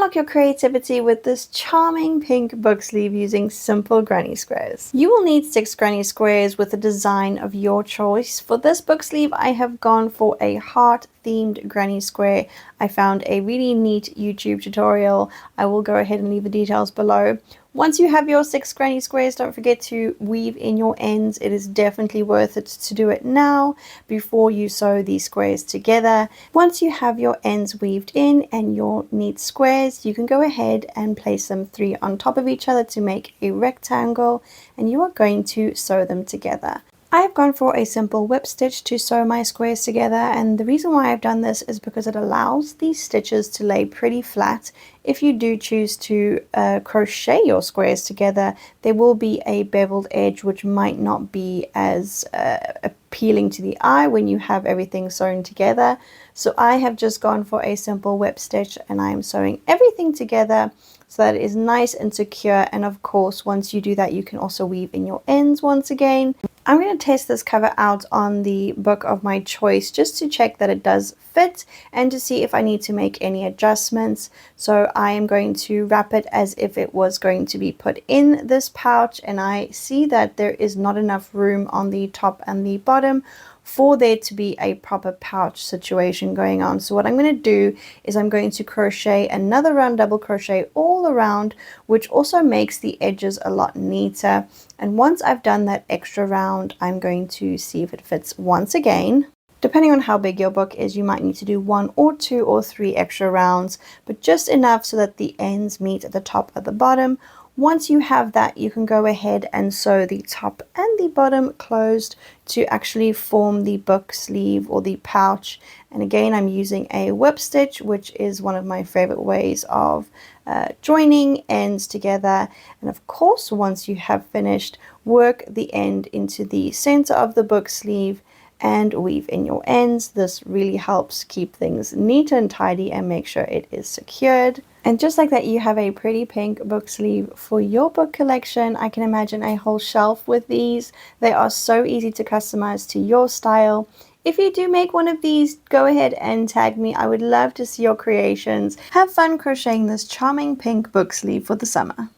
Unlock your creativity with this charming pink book sleeve using simple granny squares. You will need 6 granny squares with a design of your choice. For this book sleeve, I have gone for a heart themed granny square. I found a really neat YouTube tutorial. I will go ahead and leave the details below. Once you have your 6 granny squares, don't forget to weave in your ends. It is definitely worth it to do it now before you sew these squares together. Once you have your ends weaved in and your neat squares, you can go ahead and place them 3 on top of each other to make a rectangle, and you are going to sew them together. I have gone for a simple whip stitch to sew my squares together, and the reason why I've done this is because it allows these stitches to lay pretty flat. If you do choose to crochet your squares together, there will be a beveled edge which might not be as appealing to the eye when you have everything sewn together. So I have just gone for a simple whip stitch, and I am sewing everything together so that it is nice and secure. And of course, once you do that, you can also weave in your ends once again. I'm going to test this cover out on the book of my choice just to check that it does fit and to see if I need to make any adjustments. So I am going to wrap it as if it was going to be put in this pouch, and I see that there is not enough room on the top and the bottom for there to be a proper pouch situation going on. So what I'm going to do is I'm going to crochet another round double crochet all around, which also makes the edges a lot neater. And once I've done that extra round, I'm going to see if it fits once again. Depending on how big your book is, you might need to do 1 or 2 or 3 extra rounds, but just enough so that the ends meet at the top and the bottom. Once you have that, you can go ahead and sew the top and the bottom closed to actually form the book sleeve or the pouch. And again, I'm using a whip stitch, which is one of my favorite ways of joining ends together. And of course, once you have finished, work the end into the center of the book sleeve and weave in your ends. This really helps keep things neat and tidy and make sure it is secured. And just like that, you have a pretty pink book sleeve for your book collection. I can imagine a whole shelf with these. They are so easy to customize to your style. If you do make one of these, go ahead and tag me. I would love to see your creations. Have fun crocheting this charming pink book sleeve for the summer.